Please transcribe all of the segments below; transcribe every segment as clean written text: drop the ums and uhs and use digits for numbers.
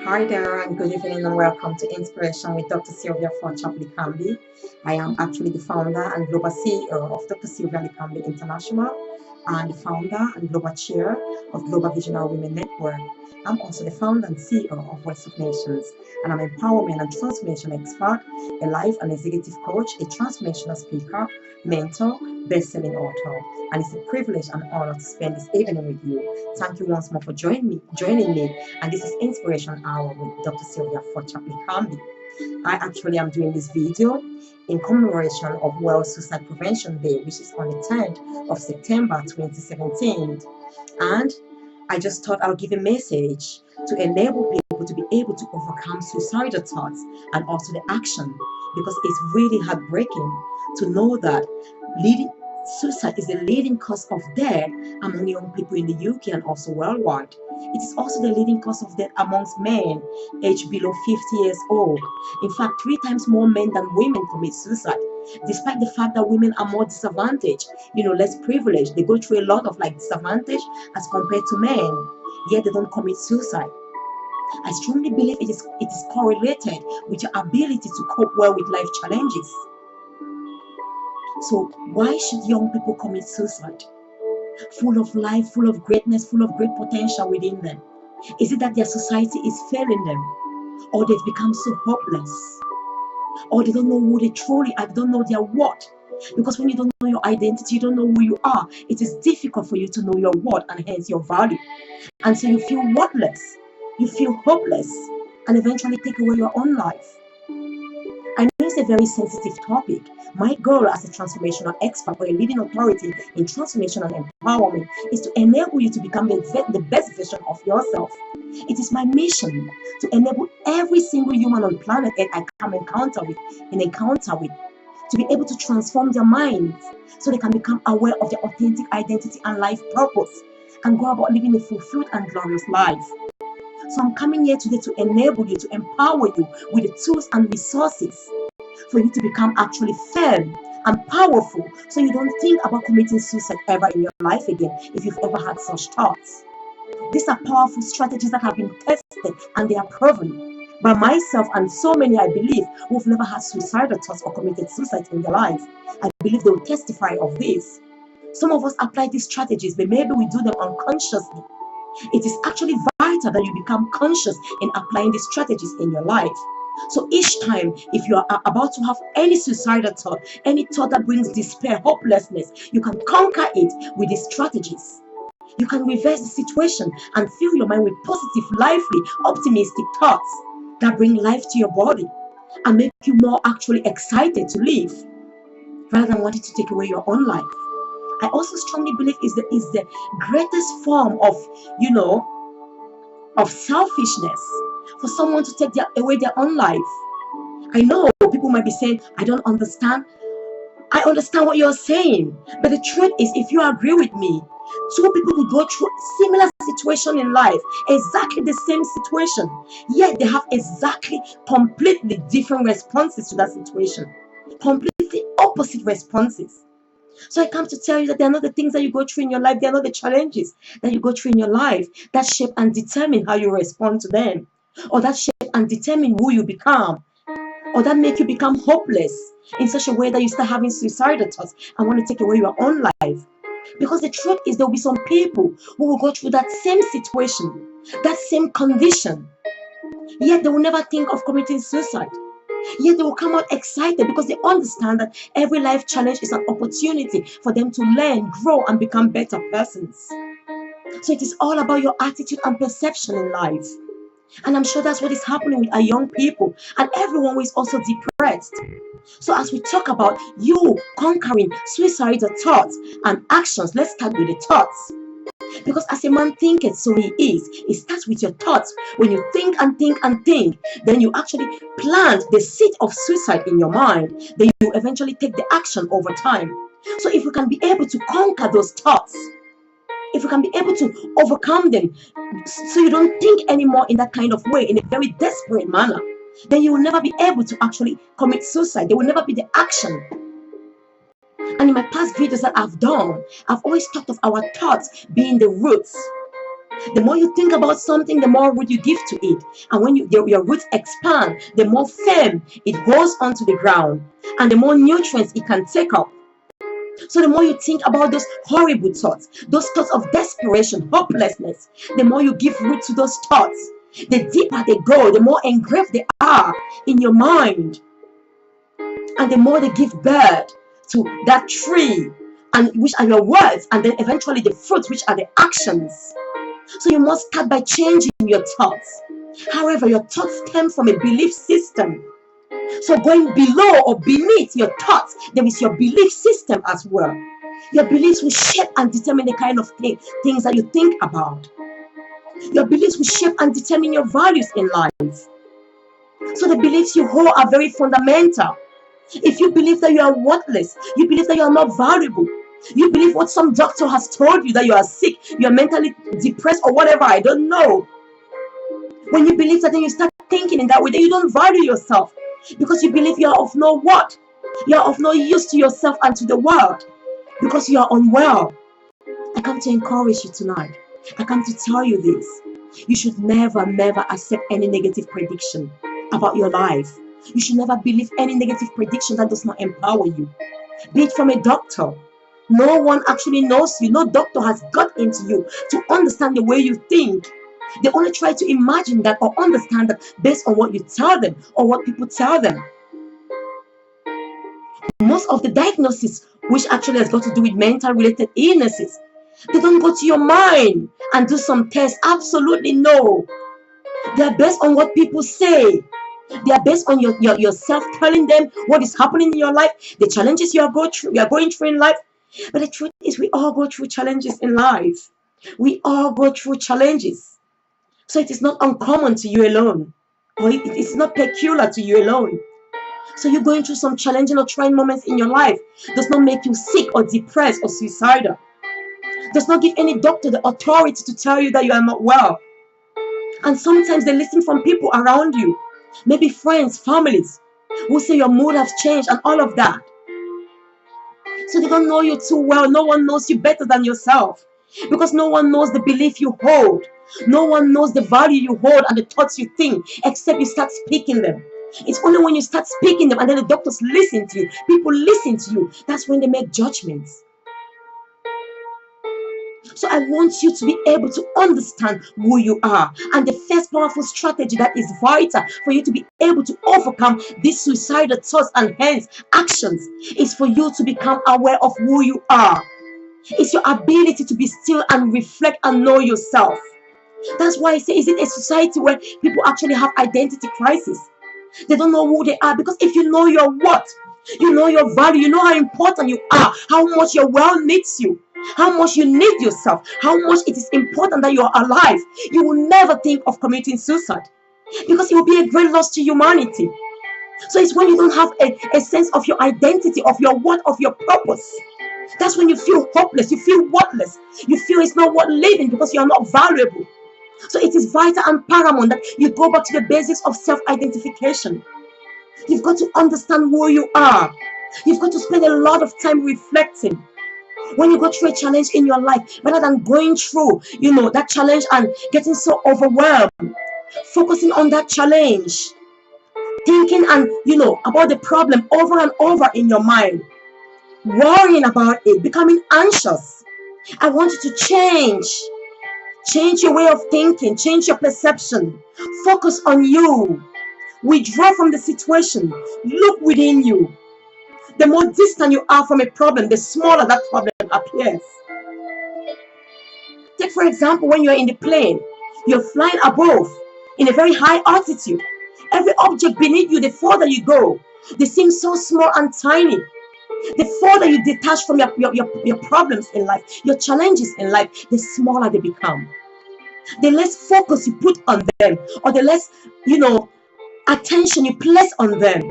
Hi there, and good evening, and welcome to Inspiration with Dr. Sylvia Forchap-Likambi. I am actually the founder and global CEO of Dr. Sylvia Likambi International and the founder and global chair of Global Visionary Women Network. I'm also the founder and CEO of Voice of Nations, and I'm an empowerment and transformation expert, a life and executive coach, a transformational speaker, mentor, best-selling author. And it's a privilege and honor to spend this evening with you. Thank you once more for joining me. And this is Inspiration Hour with Dr. Sylvia Forchap-Likambi. I actually am doing this video in commemoration of World Suicide Prevention Day, which is on the 10th of September 2017. And I just thought I'll give a message to enable people to be able to overcome suicidal thoughts and also the action, because it's really heartbreaking to know that suicide is the leading cause of death among young people in the UK and also worldwide. It is also the leading cause of death amongst men aged below 50 years old. In fact, 3 times more men than women commit suicide, despite the fact that women are more disadvantaged, less privileged. They go through a lot of disadvantage as compared to men, yet they don't commit suicide. I strongly believe it is correlated with your ability to cope well with life challenges. So why should young people commit suicide? Full of life, full of greatness, full of great potential within them. Is it that their society is failing them? Or they've become so hopeless? Or they don't know who they truly are, they don't know their what? Because when you don't know your identity, you don't know who you are, it is difficult for you to know your what and hence your value. And so you feel worthless, you feel hopeless, and eventually take away your own life. I know it's a very sensitive topic. My goal as a transformational expert or a leading authority in transformation and empowerment is to enable you to become the best version of yourself. It is my mission to enable every single human on planet Earth I come encounter with, to be able to transform their minds so they can become aware of their authentic identity and life purpose and go about living a fulfilled and glorious life. So I'm coming here today to enable you, to empower you with the tools and resources for you to become actually firm and powerful, so you don't think about committing suicide ever in your life again if you've ever had such thoughts. These are powerful strategies that have been tested and they are proven by myself and so many, I believe, who've never had suicidal thoughts or committed suicide in their life. I believe they will testify of this. Some of us apply these strategies, but maybe we do them unconsciously. It is actually vital that you become conscious in applying these strategies in your life. So each time, if you are about to have any suicidal thought, any thought that brings despair, hopelessness, you can conquer it with these strategies. You can reverse the situation and fill your mind with positive, lively, optimistic thoughts that bring life to your body and make you more actually excited to live rather than wanting to take away your own life. I also strongly believe is the greatest form of selfishness for someone to take away their own life. I know people might be saying, I don't understand. I understand what you're saying. But the truth is, if you agree with me, two people could go through similar situation in life, exactly the same situation, yet they have exactly completely different responses to that situation. Completely opposite responses. So I come to tell you that they are not the things that you go through in your life, they are not the challenges that you go through in your life that shape and determine how you respond to them, or that shape and determine who you become, or that make you become hopeless in such a way that you start having suicidal thoughts and want to take away your own life. Because the truth is, there will be some people who will go through that same situation, that same condition, yet they will never think of committing suicide. Yet they will come out excited because they understand that every life challenge is an opportunity for them to learn, grow, and become better persons. So it is all about your attitude and perception in life. And I'm sure that's what is happening with our young people and everyone who is also depressed. So as we talk about you conquering suicidal thoughts and actions, let's start with the thoughts. Because as a man thinketh, so he is. It starts with your thoughts. When you think and think and think, then you actually plant the seed of suicide in your mind. Then you eventually take the action over time. So if we can be able to conquer those thoughts, if we can be able to overcome them, so you don't think anymore in that kind of way, in a very desperate manner, then you will never be able to actually commit suicide. There will never be the action. And in my past videos that I've done, I've always talked of our thoughts being the roots. The more you think about something, the more root you give to it. And when your roots expand, the more firm it goes onto the ground and the more nutrients it can take up. So the more you think about those horrible thoughts, those thoughts of desperation, hopelessness, the more you give root to those thoughts, the deeper they go, the more engraved they are in your mind, and the more they give birth to that tree, and which are your words, and then eventually the fruits, which are the actions. So you must start by changing your thoughts. However, your thoughts stem from a belief system. So going below or beneath your thoughts, there is your belief system as well. Your beliefs will shape and determine the kind of things that you think about. Your beliefs will shape and determine your values in life. So the beliefs you hold are very fundamental. If you believe that you are worthless, you believe that you are not valuable, you believe what some doctor has told you, that you are sick, you are mentally depressed or whatever, I don't know. When you believe that, then you start thinking in that way, that you don't value yourself because you believe you are of no what? You are of no use to yourself and to the world because you are unwell. I come to encourage you tonight. I come to tell you this. You should never accept any negative prediction about your life. You should never believe any negative prediction that does not empower you. Be it from a doctor. No one actually knows you. No doctor has got into you to understand the way you think. They only try to imagine that or understand that based on what you tell them or what people tell them. Most of the diagnosis, which actually has got to do with mental related illnesses, they don't go to your mind and do some tests. Absolutely no. They are based on what people say. They are based on yourself telling them what is happening in your life, the challenges you are going through in life. But the truth is, we all go through challenges in life. We all go through challenges. So it is not uncommon to you alone, or it's not peculiar to you alone. So you're going through some challenging or trying moments in your life does not make you sick or depressed or suicidal. Does not give any doctor the authority to tell you that you are not well. And sometimes they listen from people around you, maybe friends, families, who say your mood has changed and all of that. So they don't know you too well. No one knows you better than yourself, because no one knows the belief you hold. No one knows the value you hold and the thoughts you think, except you start speaking them. It's only when you start speaking them and then the doctors listen to you, people listen to you, that's when they make judgments. So I want you to be able to understand who you are. And the first powerful strategy that is vital for you to be able to overcome these suicidal thoughts and hence actions is for you to become aware of who you are. It's your ability to be still and reflect and know yourself. That's why I say, is it a society where people actually have identity crisis? They don't know who they are, because if you know your worth, you know your value, you know how important you are, how much your world needs you, how much you need yourself, how much it is important that you are alive, you will never think of committing suicide, because it will be a great loss to humanity. So it's when you don't have a sense of your identity, of your worth, of your purpose. That's when you feel hopeless, you feel worthless, you feel it's not worth living because you are not valuable. So it is vital and paramount that you go back to the basics of self-identification. You've got to understand who you are. You've got to spend a lot of time reflecting. When you go through a challenge in your life, rather than going through, that challenge and getting so overwhelmed, focusing on that challenge, thinking and, about the problem over and over in your mind, worrying about it, becoming anxious. I want you to change your way of thinking, change your perception, focus on you, withdraw from the situation, look within you. The more distant you are from a problem, the smaller that problem appears. Take for example, when you're in the plane, you're flying above in a very high altitude. Every object beneath you, the further you go, they seem so small and tiny. The further you detach from your problems in life, your challenges in life, the smaller they become. The less focus you put on them, or the less, attention you place on them,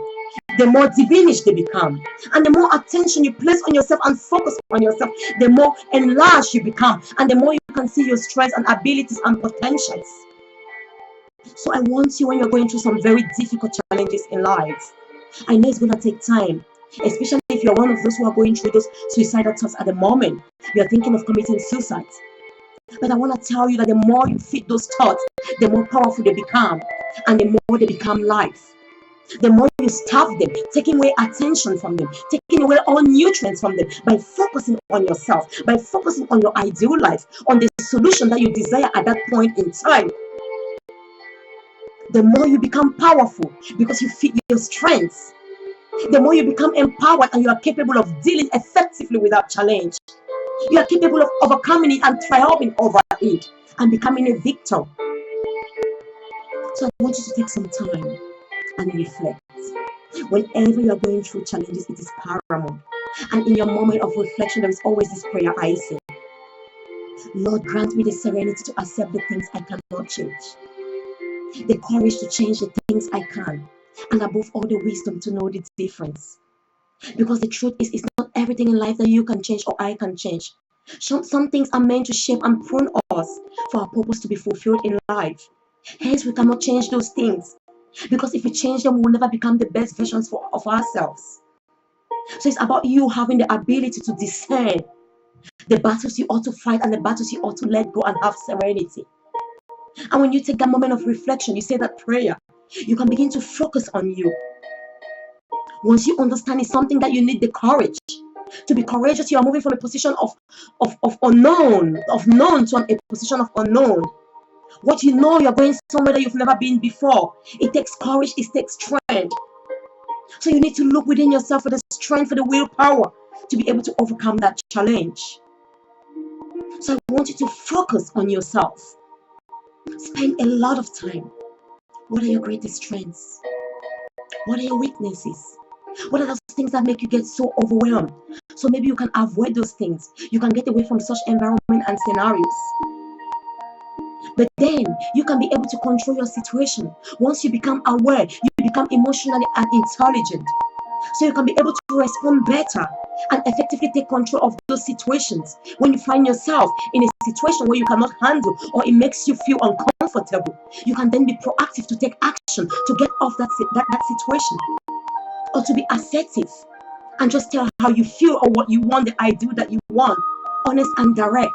the more diminished they become. And the more attention you place on yourself and focus on yourself, the more enlarged you become, and the more you can see your strengths and abilities and potentials. So I want you, when you're going through some very difficult challenges in life, I know it's going to take time, especially if you're one of those who are going through those suicidal thoughts at the moment, you're thinking of committing suicide. But I want to tell you that the more you feed those thoughts, the more powerful they become, and the more they become life. The more you starve them, taking away attention from them, taking away all nutrients from them, by focusing on yourself, by focusing on your ideal life, on the solution that you desire at that point in time, the more you become powerful because you feed your strengths. The more you become empowered and you are capable of dealing effectively with that challenge. You are capable of overcoming it and triumphing over it and becoming a victor. So I want you to take some time and reflect. Whenever you are going through challenges, it is paramount. And in your moment of reflection, there is always this prayer I say, Lord, grant me the serenity to accept the things I cannot change, the courage to change the things I can, and above all, the wisdom to know the difference. Because the truth is, it's not everything in life that you can change or I can change. Some things are meant to shape and prune us for our purpose to be fulfilled in life. Hence, we cannot change those things. Because if we change them, we will never become the best versions of ourselves. So it's about you having the ability to discern the battles you ought to fight and the battles you ought to let go and have serenity. And when you take that moment of reflection, you say that prayer, you can begin to focus on you. Once you understand it's something that you need the courage. To be courageous, you are moving from a position of unknown, of known to a position of unknown. What you know, you're going somewhere that you've never been before. It takes courage, it takes strength. So you need to look within yourself for the strength, for the willpower to be able to overcome that challenge. So I want you to focus on yourself. Spend a lot of time. What are your greatest strengths? What are your weaknesses? What are those things that make you get so overwhelmed? So maybe you can avoid those things. You can get away from such environment and scenarios. But then you can be able to control your situation. Once you become aware, you become emotionally and intelligent. So you can be able to respond better and effectively take control of those situations. When you find yourself in a situation where you cannot handle or it makes you feel uncomfortable, you can then be proactive to take action to get off that situation, or to be assertive and just tell how you feel or what you want, the ideal that you want, honest and direct.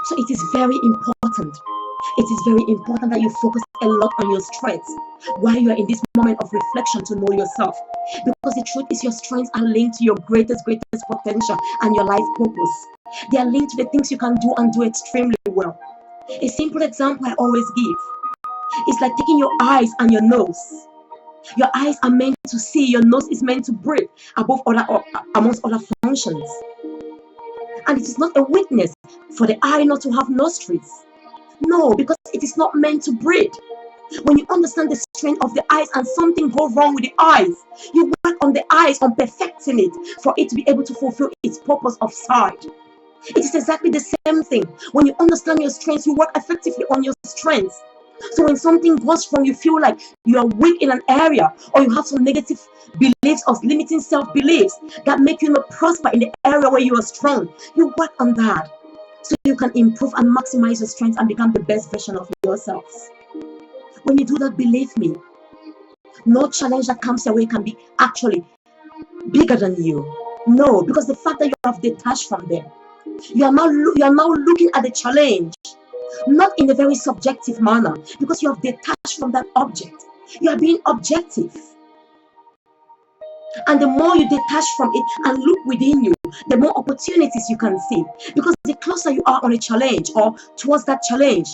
So it is very important. It is very important that you focus a lot on your strengths while you are in this moment of reflection to know yourself. Because the truth is, your strengths are linked to your greatest potential and your life purpose. They are linked to the things you can do and do extremely well. A simple example I always give is like taking your eyes and your nose. Your eyes are meant to see, your nose is meant to breathe above other or amongst other functions. And it is not a weakness for the eye not to have nostrils. No, because it is not meant to breathe. When you understand the strength of the eyes and something goes wrong with the eyes, you work on the eyes on perfecting it for it to be able to fulfill its purpose of sight. It is exactly the same thing. When you understand your strengths, you work effectively on your strengths. So when something goes wrong, you feel like you are weak in an area, or you have some negative beliefs or limiting self-beliefs that make you not prosper in the area where you are strong. You work on that so you can improve and maximize your strengths and become the best version of yourselves. When you do that, believe me, no challenge that comes your way can be actually bigger than you. No, because the fact that you have detached from them, you are now looking at the challenge not in a very subjective manner, because you have detached from that object. You are being objective. And the more you detach from it and look within you, the more opportunities you can see. Because the closer you are on a challenge or towards that challenge,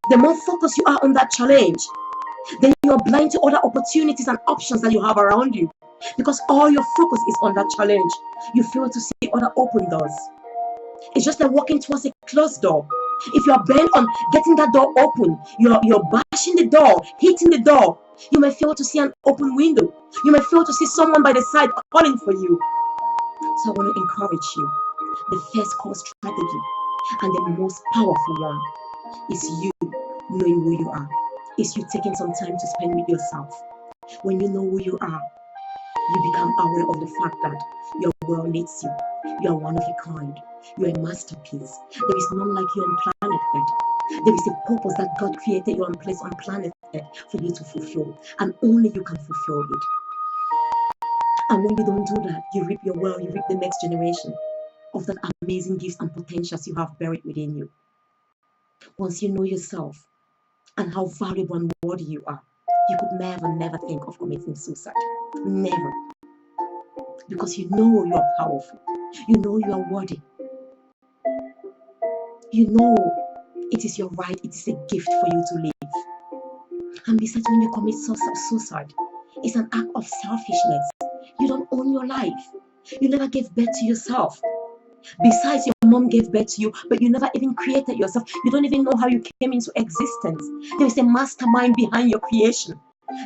the more focused you are on that challenge, then you are blind to other opportunities and options that you have around you. Because all your focus is on that challenge. You fail to see other open doors. It's just like walking towards a closed door. If you are bent on getting that door open, you're bashing the door, hitting the door. You may fail to see an open window. You may fail to see someone by the side calling for you. So I want to encourage you. The first core strategy and the most powerful one is you knowing who you are. Is you taking some time to spend with yourself. When you know who you are, you become aware of the fact that your world needs you. You are one of a kind. You are a masterpiece. There is none like you on planet Earth. There is a purpose that God created you and placed on planet Earth for you to fulfill. And only you can fulfill it. And when you don't do that, you reap your world, you reap the next generation of that amazing gifts and potentials you have buried within you. Once you know yourself and how valuable and worthy you are, you could never think of committing suicide. Never. Because you know you are powerful. You know you are worthy. You know it is your right. It is a gift for you to live. And besides, when you commit suicide, it's an act of selfishness. You don't own your life. You never gave birth to yourself. Besides, your mom gave birth to you, but you never even created yourself. You don't even know how you came into existence. There is a mastermind behind your creation.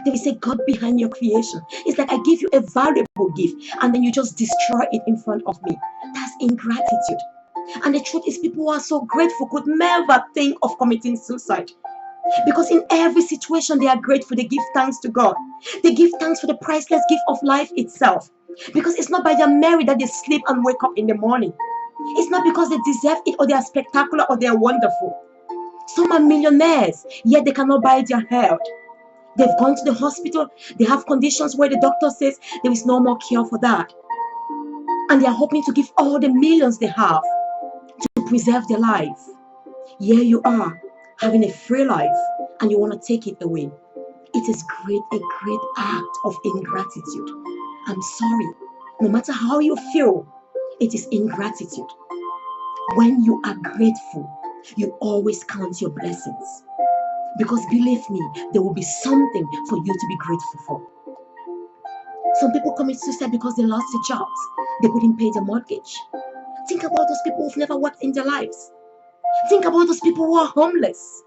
There is a God behind your creation. It's like I give you a valuable gift and then you just destroy it in front of me. That's ingratitude. And the truth is, people who are so grateful could never think of committing suicide. Because in every situation they are grateful. They give thanks to God. They give thanks for the priceless gift of life itself. Because it's not by their merit that they sleep and wake up in the morning. It's not because they deserve it or they are spectacular or they are wonderful. Some are millionaires, yet they cannot buy their health. They've gone to the hospital. They have conditions where the doctor says there is no more cure for that. And they are hoping to give all the millions they have to preserve their life. Here you are, having a free life, and you want to take it away. It is a great act of ingratitude. I'm sorry. No matter how you feel, it is ingratitude. When you are grateful, you always count your blessings. Because believe me, there will be something for you to be grateful for. Some people commit suicide because they lost their jobs. They couldn't pay their mortgage. Think about those people who've never worked in their lives. Think about those people who are homeless.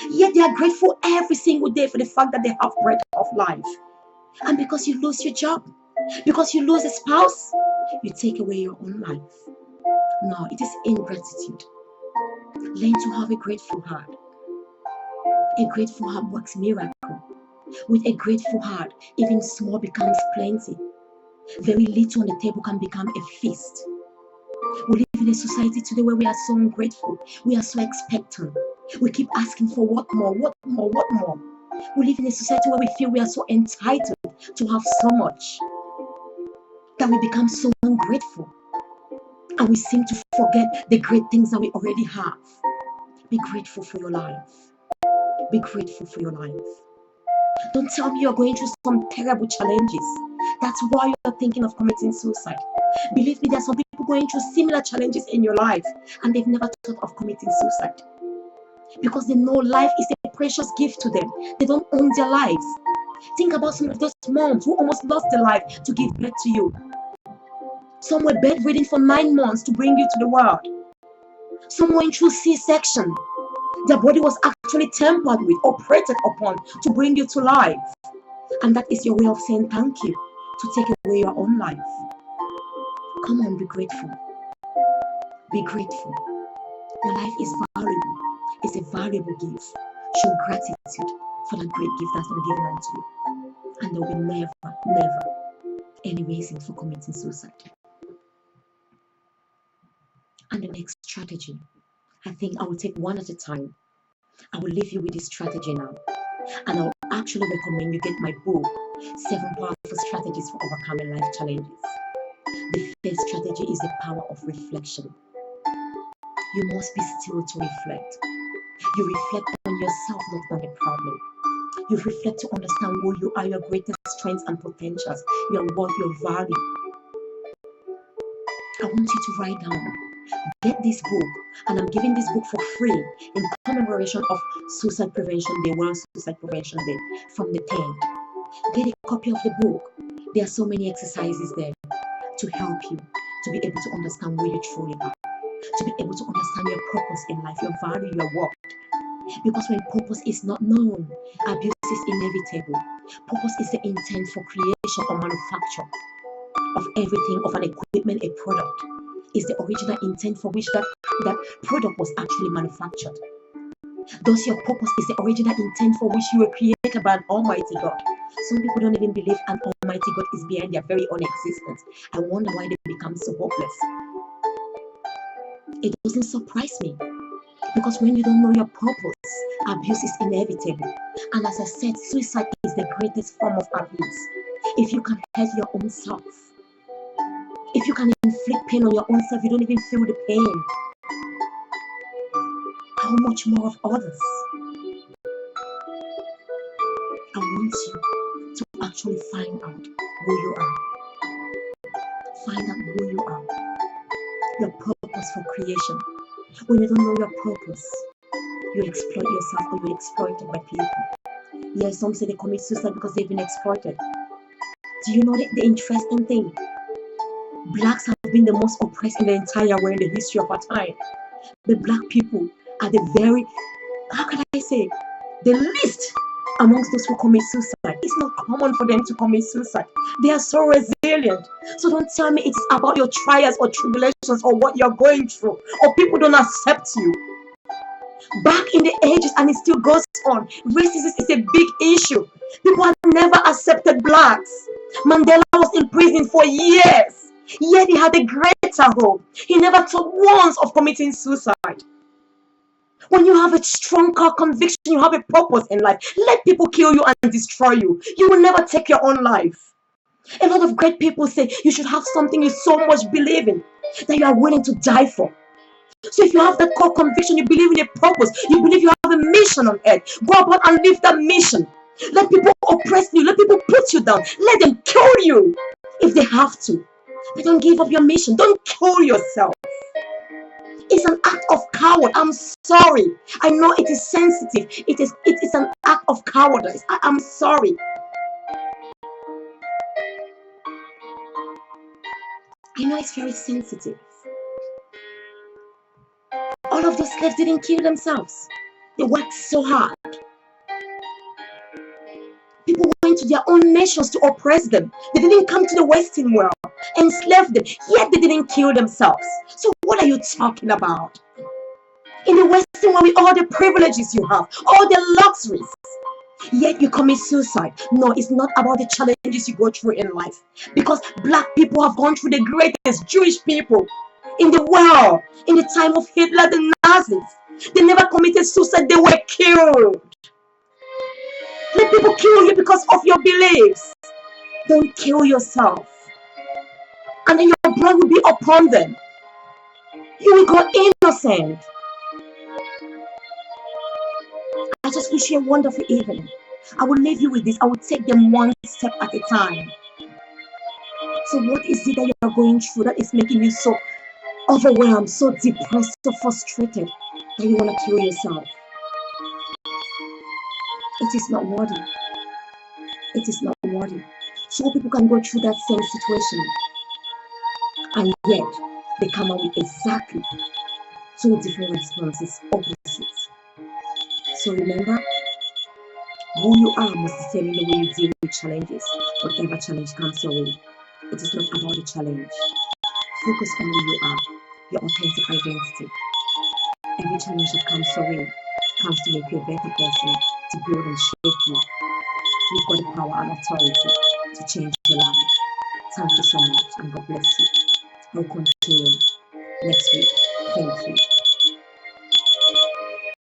Yet they are grateful every single day for the fact that they have breath of life. And because you lose your job, because you lose a spouse, you take away your own life. No, it is ingratitude. Learn to have a grateful heart. A grateful heart works miracle. With a grateful heart, even small becomes plenty. Very little on the table can become a feast. We live in a society today where we are so ungrateful. We are so expectant. We keep asking for what more, what more, what more. We live in a society where we feel we are so entitled to have so much that we become so ungrateful. And we seem to forget the great things that we already have. Be grateful for your life. Be grateful for your life. Don't tell me you're going through some terrible challenges. That's why you're thinking of committing suicide. Believe me, there are some people going through similar challenges in your life and they've never thought of committing suicide. Because they know life is a precious gift to them. They don't own their lives. Think about some of those moms who almost lost their life to give birth to you. Some were bedridden for 9 months to bring you to the world. Some went through C-section. Their body was actually tampered with, operated upon to bring you to life. And that is your way of saying thank you, to take away your own life. Come on, be grateful. Be grateful. Your life is valuable. It's a valuable gift. Show gratitude for that great gift that's been given unto you. And there will be never any reason for committing suicide. And the next strategy, I think I will take one at a time. I will leave you with this strategy now. And I'll actually recommend you get my book, 7 Powerful Strategies for Overcoming Life Challenges. The first strategy is the power of reflection. You must be still to reflect. You reflect on yourself, not on the problem. You reflect to understand who you are, your greatest strengths and potentials, your worth, your value. I want you to write down. Get this book, and I'm giving this book for free in commemoration of Suicide Prevention Day, World Suicide Prevention Day, from the 10th. Get a copy of the book. There are so many exercises there to help you to be able to understand who you truly are, to be able to understand your purpose in life, your value, your worth. Because when purpose is not known, abuse is inevitable. Purpose is the intent for creation or manufacture of everything, of an equipment, a product. Is the original intent for which that product was actually manufactured. Thus, your purpose is the original intent for which you were created by an Almighty God. Some people don't even believe an Almighty God is behind their very own existence. I wonder why they become so hopeless. It doesn't surprise me, because when you don't know your purpose, abuse is inevitable. And as I said, suicide is the greatest form of abuse. If you can hurt your own self, If you can inflict pain on your own self, you don't even feel the pain. How much more of others? I want you to actually find out who you are. Find out who you are. Your purpose for creation. When you don't know your purpose, you exploit yourself or you're exploited by people. Yes, some say they commit suicide because they've been exploited. Do you know the interesting thing? Blacks have been the most oppressed in the entire world in the history of our time. The black people are the very, how can I say, the least amongst those who commit suicide. It's not common for them to commit suicide. They are so resilient. So don't tell me it's about your trials or tribulations or what you're going through or people don't accept you. Back in the ages, and it still goes on, racism is a big issue. People have never accepted blacks. Mandela was in prison for years, yet he had a greater hope. He never thought once of committing suicide. When you have a strong core conviction, you have a purpose in life. Let people kill you and destroy you. You will never take your own life. A lot of great people say you should have something you so much believe in that you are willing to die for. So if you have that core conviction, you believe in a purpose, you believe you have a mission on earth, go about and live that mission. Let people oppress you, let people put you down, let them kill you if they have to. But don't give up your mission, don't kill yourself. It's an act of coward. I'm sorry. I know it is sensitive. It is an act of cowardice. I'm sorry. I know it's very sensitive. All of those slaves didn't kill themselves. They worked so hard. People went to their own nations to oppress them. They didn't come to the Western world, enslave them, yet they didn't kill themselves. So what are you talking about? In the Western world, with all the privileges you have, all the luxuries, yet you commit suicide. No, it's not about the challenges you go through in life. Because black people have gone through the greatest, Jewish people in the world. In the time of Hitler, the Nazis, they never committed suicide, they were killed. Let people kill you because of your beliefs. Don't kill yourself. And then your blood will be upon them. You will go innocent. I just wish you a wonderful evening. I will leave you with this. I will take them one step at a time. So what is it that you are going through that is making you so overwhelmed, so depressed, so frustrated that you want to kill yourself? It is not worthy. It is not worthy. So people can go through that same situation and yet they come out with exactly two different responses, opposites. So remember, who you are must determine the way you deal with challenges, whatever challenge comes your way. It is not about the challenge. Focus on who you are, your authentic identity. Every challenge that comes your way comes to make you a better person, to build and shape you. You've got the power and authority to change your life. Thank you so much and God bless you. I'll continue next week. Thank you.